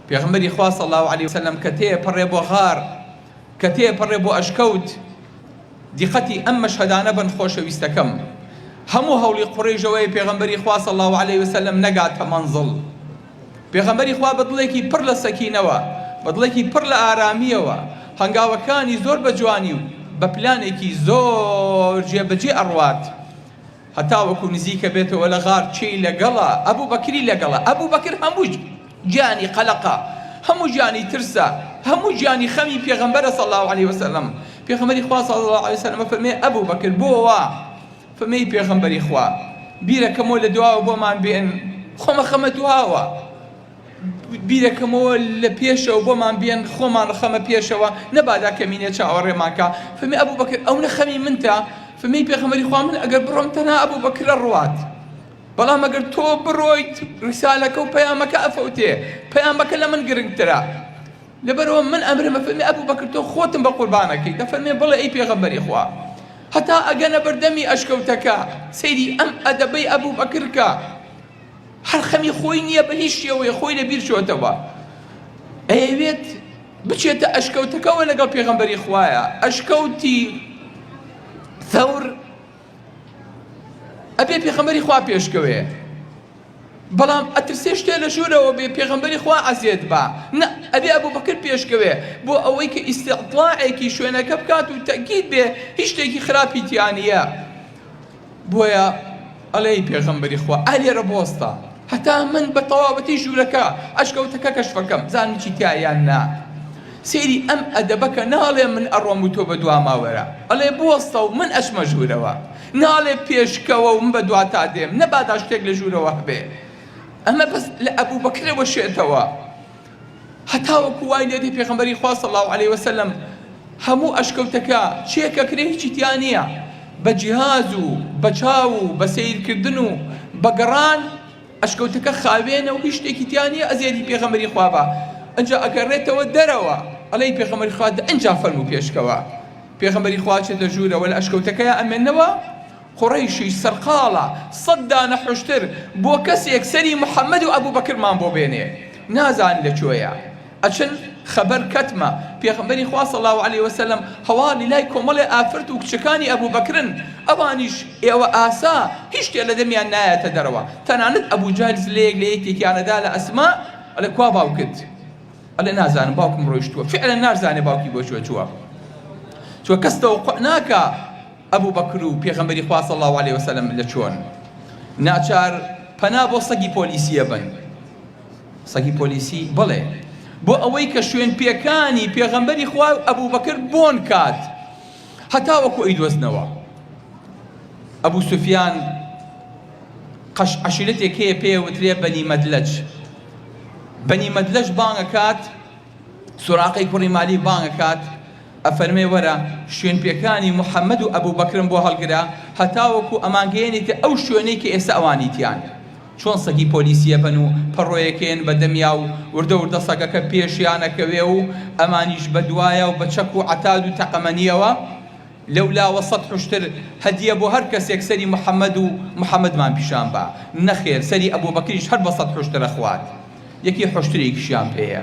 پێغەمبەری خوا صلی الله علیه وسلم کە تێپەڕێ بۆ غار کە تێپەڕێ بۆ ئەشکەوت دیقەتی ئەم مەشهەدانە بن خۆشەویستەکەم هەموو هەوڵی قوڕیشەوەی پێغەمبەری خوا صلی الله علیه وسلم نەگاتە مەنزڵ پێغەمبەری خوا بە دڵێکی پڕ لە سەکینەوە بە دڵێکی پڕ لە ئارامیەوە هەنگاوەکانی زۆر بە جوانی و بە پلانێکی زۆر جێبەجێ ئەڕوات هەتا وەکو نزیکە بێتەوە لە غار چی لەگەڵا ئەبوو بەکری لەگەڵا ئەبوو بەکر هەموو گیانی قەلەقە هەموو گیانی ترسە هەموو گیانی خەمی پێغەمبەرە صلی الله علیه وسلم پێغەمبەری خوا صلی الله علیه وسلم فەرمێ ئەبوو بەکر بۆوە فەرمێی پێغەمبەری خوا بیرەکەمەوە لە دواوە بۆمان بێن خۆمە خەمە دواوە بیرەکەمەوە لە پێشەوە بۆمان بێن خۆمان خەمە پێشەوە نەبادا کەمینێ چاوەڕێمانکە فەرمێ ئەبوو بەکر ئەو نەخەمی منتە فەرمێی پێغەمبەری خوا من ئەگەر بڕۆم تەنها ئەبوو بەکرە ڕوات بەڵام ئەگەر تۆ بڕۆیت ڕیسالەکە و پەیامەکە ئەفەوتێ پەیامەکە لە من گرنگترە لەبەرەوە من ئەمرمە فەرمێ ئەبوو بەکر تۆ خۆتم بە قوربانەکەی دەفەرمێ بڵێ ئەی پێغەمبەری خوا هەتا ئەگەنە بەردەمی ئەشکەوتەکە سەیری ئەم ئەدەبەی ئەبوو بەکرکە هەر خەمی خۆی نییە بە هیچ شێوەیە خۆی لەبیر چۆتەوە ئەیەوێت بچێتە ئەشکەوتەکەەوە لەگەڵ پێغەمبەری خوایە ئەشکەوتی ثەور ئەبێ پێغەمبەری خوا پێشکەوێ بەڵام ئەترسێ شتێ لە ژوورەوە بێ پێغەمبەری خوا عەزیێت بە نە ئەبێ ئەبوو بەکر پێشکەوێ بۆ ئەوەی کە ئیستیطلاعێکی شوێنەکە بکات و تەکید بێ هیچ شتێکی خراپی تیانە بۆیە ئەڵێی پێغەمبەری خوا ئالێرە بۆستە هەتا من بە تەواوەتی ژوورەکە ئەشکەوتەکە کەشفەکەم زانم چی تایان نا سێری ئەم ئەدەبەکە ناڵێ من ئەڕۆم و تۆ بە دواماوەرە ئەڵێ بۆستە و من ئەچمە ژوورەوە ناڵێ پێشکەوە و من بە دواتا دێم نەبادا شتێک لە ژوورەوە هەبێ ئەمە بەس لە ئەبوو بەکرەوە شێتەوە هەتا وەکو وای لێدەی پێغەمبەری خوا صلی الله علیه وسلم هەموو ئەشکەوتەکە چێکەکرێ هیچی تیان نییە بە جیهاز و بە چاو و بە سەیرکردن و بە گەڕان ئەشکەوتەکە خاوێنە و هیچ شتێکی تیان نییە ئەزیێتی پێغەمبەری خوا بە ئەنجا ئەگەڕێتەوە دەرەوە ئەڵێی پێغەمبەری خوا ئەنجا فەرموو پێشکەوە پێغەمبەری خوا چێتە ژوورەوە لە ئەشکەوتەکەیە ئەمێنەوە قوڕەیشی سەرقاڵە سەد دانە حوشتر بۆ کەسێک سەری محەممەد و ئەبوو بەکرمان بۆ بێنێ نازان لەکوێیە ئەچن خەبەر کەتمە پێغەمبەری خوا صلی الله علیه وسلم هەواڵی لای کۆمەڵێ ئافرد و کچەکانی ئەبوو بەکرن ئەوانیش ئێوە ئاسا هیچ شتێ لە دەمیان نایەتە دەرەوە تەنانەت ئەبوو جال زلەیەک لە یەکێکیانەدا لە ئەسما ئەڵێ کوا باوکت ئەڵێ نازانم باوکم ڕۆیشتووە فعلا نازانێ باوکی بۆ چووە چووە کەس تەوەقوع ناکە ئەبوو بەکر و پێغەمبەری خوا صلی الله علیه وسلم لە چۆن ناچار پەنا بۆ سەگی پۆلیسیە بن سەگی پۆلیسی بڵێ بۆ ئەوەی کە شوێن پێکانی پێغەمبەری خوا ئەبوو بەکر بۆن کات هەتا وەکو ئەیدۆزنەوە ئەبوو سوفیان عەشیرەتێک هەیە پێوترێ بەنی مەدلەج بەنی مەدلەج بانگەکات سوراقەی کوڕی مالی بانگەکات ئەفەرمێ وەرە شوێن پێکانی محەممەد و ئەبوو بەکرم بۆ هەڵگرا هەتا وەکو ئەمانگەیەنێتە ئەو شوێنەی کە ئێستا ئەوانیتیان چۆن سەگی پۆلیسیە بن و پەڕۆیەکەیان بە دەمیا و وردە وردە سەگەکە پێشیانەکەوێ و ئەمانیش بە دوایە و بە چەک و عەتاد و تەقەمەنیەوە لەولاوە سەد حوشتر هەدیە بۆ هەر کەسێک سەری محەممەد و محەممەدمان پیشان بە نەخێر سەری ئەبوو بەکریش هەر بە سەد حوشترە خوات یەکی حوشترێکیشیان پێیە